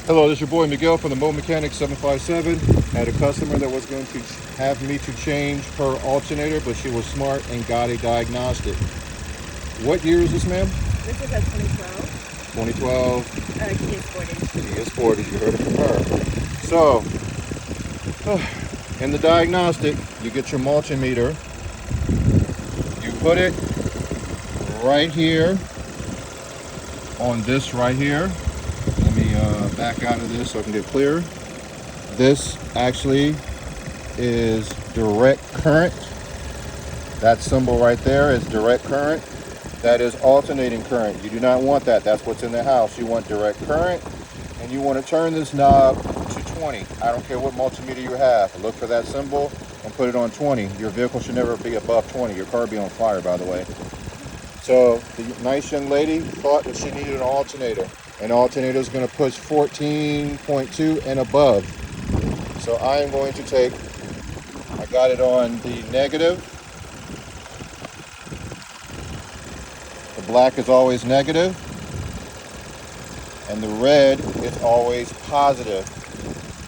Hello, this is your boy Miguel from the Mobile Mechanic 757. I had a customer that was going to have me to change her alternator, but she was smart and got a diagnostic. What year is this, ma'am? This is a 2012 2012 Kia Sportage. Kia Sportage. You heard it from her. So, in the diagnostic, you get your multimeter. You put it right here on this right here. Let me back out of this so I can get clear. This actually is direct current. That symbol right there is direct current. That is alternating current. You do not want that. That's what's in the house. You want direct current, and you want to turn this knob to 20. I don't care what multimeter you have. Look for that symbol and put it on 20. Your vehicle should never be above 20. Your car will be on fire, by the way. So the nice young lady thought that she needed an alternator. An alternator is going to push 14.2 and above. So I am going to take, I got it on the negative. The black is always negative, and the red is always positive.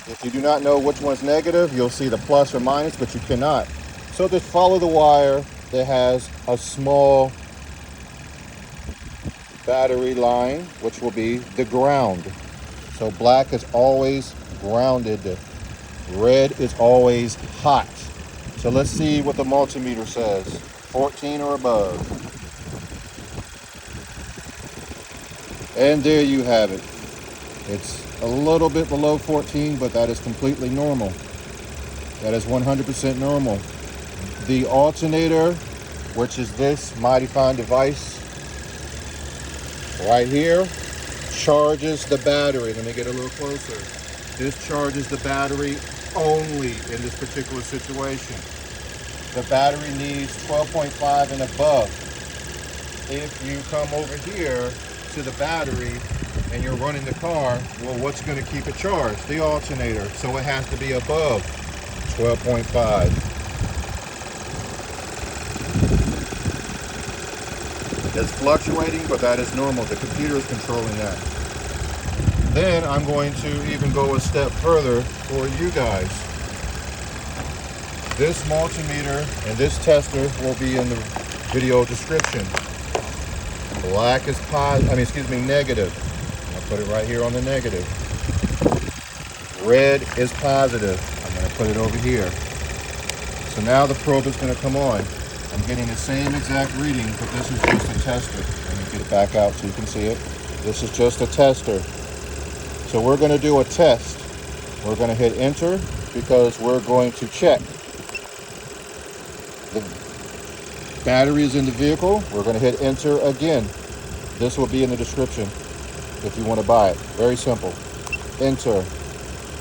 If you do not know which one's negative, you'll see the plus or minus, but you cannot. So just follow the wire that has a small battery line, which will be the ground. So black is always grounded. Red is always hot. So let's see what the multimeter says. 14 or above. And there you have it. It's a little bit below 14, but that is completely normal. That is 100% normal. The alternator, which is this mighty fine device right here, charges the battery. Let me get a little closer. This charges the battery only in this particular situation. The battery needs 12.5 and above. If you come over here to the battery and you're running the car, well, what's going to keep it charged? The alternator. So it has to be above 12.5. It's fluctuating, but that is normal. The computer is controlling that. Then I'm going to even go a step further for you guys. This multimeter and this tester will be in the video description. Black is negative. I'll put it right here on the negative. Red is positive. I'm going to put it over here. So now the probe is going to come on. I'm getting the same exact reading, but this is just a tester. Let me get it back out so you can see it. This is just a tester. So we're going to do a test. We're going to hit enter because we're going to check the batteries in the vehicle. We're going to hit enter again. This will be in the description if you want to buy it. Very simple. Enter.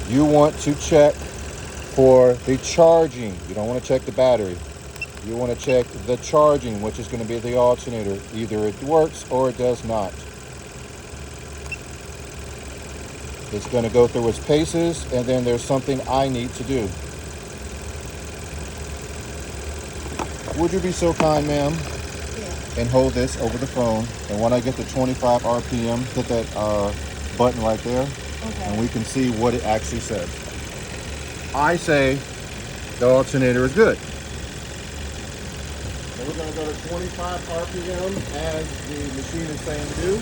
You want to check for the charging. You don't want to check the battery. You want to check the charging, which is going to be the alternator. Either it works or it does not. It's going to go through its paces, and then there's something I need to do. Would you be so kind, ma'am, and hold this over the phone, and when I get to 25 RPM, hit that button right there, Okay. and we can see what it actually says. I say the alternator is good. And we're going to go to 25 RPM as the machine is saying to do.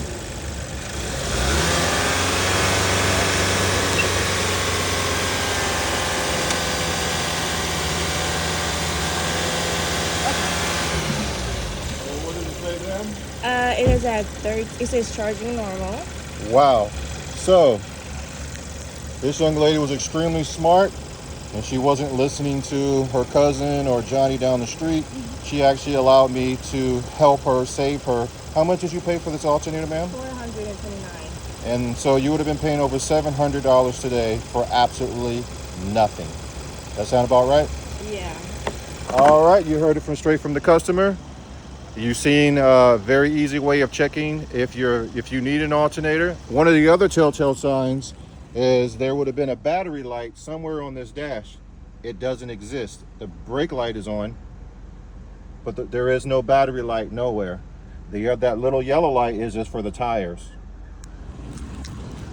So what does it say then? It is at 30. It says charging normal. Wow. So this young lady was extremely smart, and she wasn't listening to her cousin or Johnny down the street. She actually allowed me to help her, save her. How much did you pay for this alternator, ma'am? $429. And so you would have been paying over $700 today for absolutely nothing. That sound about right? Yeah. All right, you heard it straight from the customer. You've seen a very easy way of checking if you need an alternator. One of the other telltale signs is there would have been a battery light somewhere on this dash. It doesn't exist. The brake light is on, but there is no battery light nowhere. That little yellow light is just for the tires.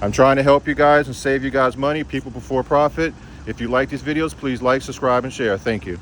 I'm trying to help you guys and save you guys money, people before profit. If you like these videos, please like, subscribe, and share. Thank you.